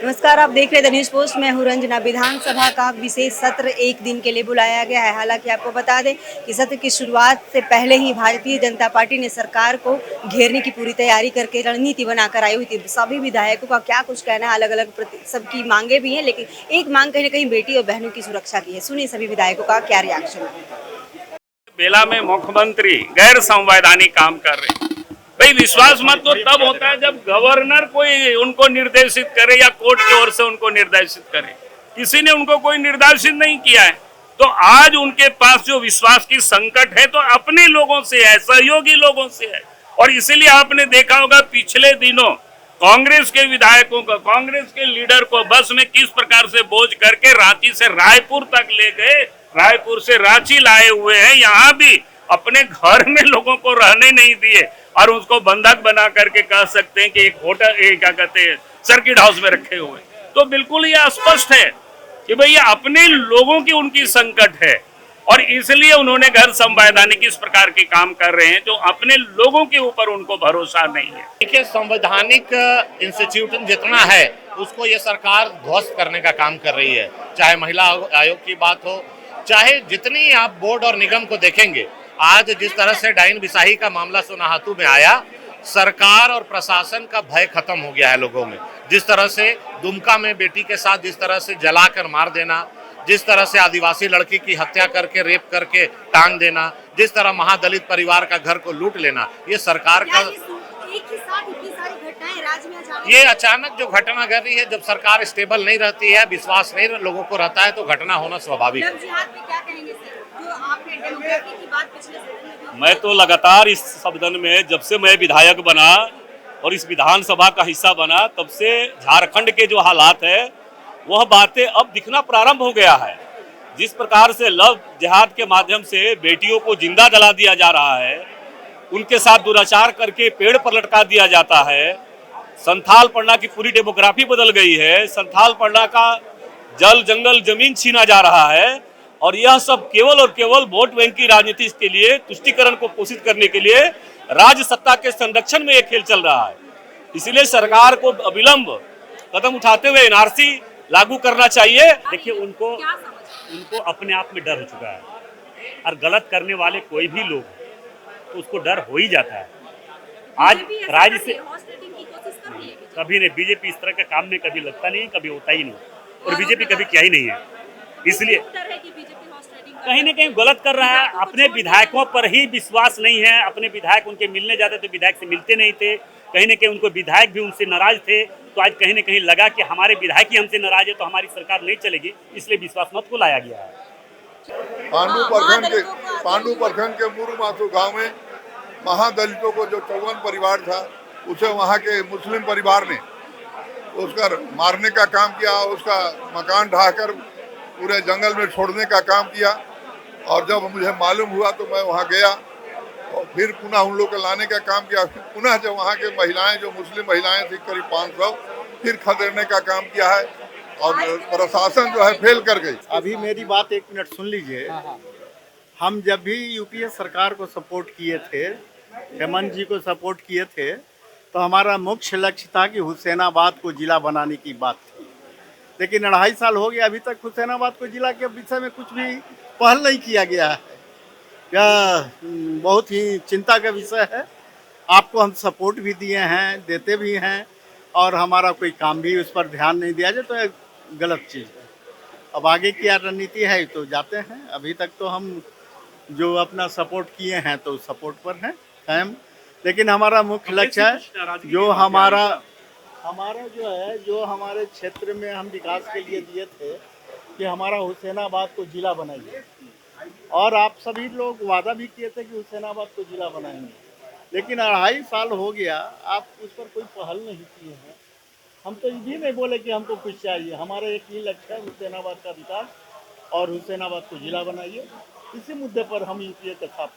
नमस्कार, आप देख रहे द न्यूज़ पोस्ट। मैं हूं रंजना। विधानसभा का विशेष सत्र एक दिन के लिए बुलाया गया है। हालांकि आपको बता दें कि सत्र की शुरुआत से पहले ही भारतीय जनता पार्टी ने सरकार को घेरने की पूरी तैयारी करके रणनीति बनाकर आई हुई थी। सभी विधायकों का क्या कुछ कहना है, अलग अलग सबकी मांगे भी हैं, लेकिन एक मांग कहीं ना कहीं बेटी और बहनों की सुरक्षा की है। सुनिए सभी विधायकों का क्या रिएक्शन है। बेला में मुख्यमंत्री गैर संवैधानिक काम कर रहे हैं। भाई विश्वास मत तो तब होता है जब गवर्नर कोई उनको निर्देशित करे या कोर्ट की ओर से उनको निर्देशित करे। किसी ने उनको कोई निर्देशित नहीं किया है। तो आज उनके पास जो विश्वास की संकट है तो अपने लोगों से है, सहयोगी लोगों से है। और इसीलिए आपने देखा होगा पिछले दिनों कांग्रेस के विधायकों को, कांग्रेस के लीडर को बस में किस प्रकार से बोझ करके रांची से रायपुर तक ले गए, रायपुर से रांची लाए हुए हैं। यहाँ भी अपने घर में लोगों को रहने नहीं दिए और उसको बंधक बना करके कह सकते हैं कि एक होटल, क्या कहते हैं, सर्किट हाउस में रखे हुए। तो बिल्कुल ये स्पष्ट है कि भाई ये अपने लोगों की उनकी संकट है और इसलिए उन्होंने गैर संवैधानिक इस प्रकार के काम कर रहे हैं जो अपने लोगों के ऊपर उनको भरोसा नहीं है। देखिए, संवैधानिक इंस्टीट्यूशन जितना है उसको ये सरकार ध्वस्त करने का काम कर रही है। चाहे महिला आयोग की बात हो, चाहे जितनी आप बोर्ड और निगम को देखेंगे, आज जिस तरह से डाइन बिसाही का मामला सुनाहातू में आया, सरकार और प्रशासन का भय खत्म हो गया है लोगों में। जिस तरह से दुमका में बेटी के साथ जिस तरह से जलाकर मार देना, जिस तरह से आदिवासी लड़की की हत्या करके रेप करके टांग देना, जिस तरह महादलित परिवार का घर को लूट लेना, ये सरकार का एक ही साथ इतनी सारी घटनाएं राज्य में ये अचानक जो घटना घट रही है, जब सरकार स्टेबल नहीं रहती है, विश्वास नहीं लोगों को रहता है, तो घटना होना स्वाभाविक है। मैं तो लगातार इस सदन में जब से मैं विधायक बना और इस विधानसभा का हिस्सा बना तब से झारखंड के जो हालात है वह बातें अब दिखना प्रारंभ हो गया है। जिस प्रकार से लव जिहाद के माध्यम से बेटियों को जिंदा जला दिया जा रहा है, उनके साथ दुराचार करके पेड़ पर लटका दिया जाता है। संथाल पड़ना की पूरी डेमोग्राफी बदल गई है। संथाल पड़ना का जल जंगल जमीन छीना जा रहा है और यह सब केवल और केवल वोट बैंक की राजनीति के लिए, तुष्टीकरण को पोषित करने के लिए राज्य सत्ता के संरक्षण में यह खेल चल रहा है। इसलिए सरकार को अविलंब कदम उठाते हुए एनआरसी लागू करना चाहिए। देखिए, उनको अपने आप में डर हो चुका है और गलत करने वाले कोई भी लोग तो उसको डर हो ही जाता है। आज राज्य से कभी नहीं, बीजेपी इस तरह का काम में कभी लगता नहीं, कभी होता ही नहीं और बीजेपी कभी किया ही नहीं है। इसलिए कहीं ना कहीं गलत कर रहा है। अपने विधायकों पर ही विश्वास नहीं है। अपने विधायक उनके मिलने जाते थे, विधायक से मिलते नहीं थे। कहीं ना कहीं उनको विधायक भी उनसे नाराज थे। तो आज कहीं ना कहीं लगा कि हमारे विधायक ही हमसे नाराज है तो हमारी सरकार नहीं चलेगी, इसलिए विश्वास मत को लाया गया है। पांडु प्रखंड के मुरुमासू गांव में महादलितों को जो 54 परिवार था, उसे वहां के मुस्लिम परिवार ने उसका मारने का काम किया, उसका मकान ढाकर पूरे जंगल में छोड़ने का काम किया। और जब मुझे मालूम हुआ तो मैं वहां गया और फिर पुनः उन लोग को लाने का काम किया। फिर पुनः जब वहां के महिलाएं, जो मुस्लिम महिलाएं थी करीब 500, फिर खदेड़ने का काम किया है और प्रशासन जो है फेल कर गई। अभी मेरी बात एक मिनट सुन लीजिए। हम जब भी यूपीए सरकार को सपोर्ट किए थे, हेमंत जी को सपोर्ट किए थे, तो हमारा मुख्य लक्ष्य था कि हुसैनाबाद को जिला बनाने की बात थी। लेकिन 2.5 साल हो गया, अभी तक हुसैनाबाद को जिला के विषय में कुछ भी पहल नहीं किया गया है। यह बहुत ही चिंता का विषय है। आपको हम सपोर्ट भी दिए हैं, देते भी हैं, और हमारा कोई काम भी उस पर ध्यान नहीं दिया जाए तो यह गलत चीज़ है। अब आगे क्या रणनीति है तो जाते हैं। अभी तक तो हम जो अपना सपोर्ट किए हैं तो सपोर्ट पर हैं कायम। लेकिन हमारा मुख्य लक्ष्य है जो हमारा जो है, जो हमारे क्षेत्र में हम विकास के लिए दिए थे कि हमारा हुसैनाबाद को जिला बनाइए, और आप सभी लोग वादा भी किए थे कि हुसैनाबाद को जिला बनाएंगे। लेकिन 2.5 साल हो गया, आप उस पर कोई पहल नहीं किए हैं। हम तो ये भी नहीं बोले कि हमको कुछ चाहिए। हमारा एक ही लक्ष्य है, हुसैनाबाद का विकास और हुसैनाबाद को जिला बनाइए। इसी मुद्दे पर हम यूपीए के साथ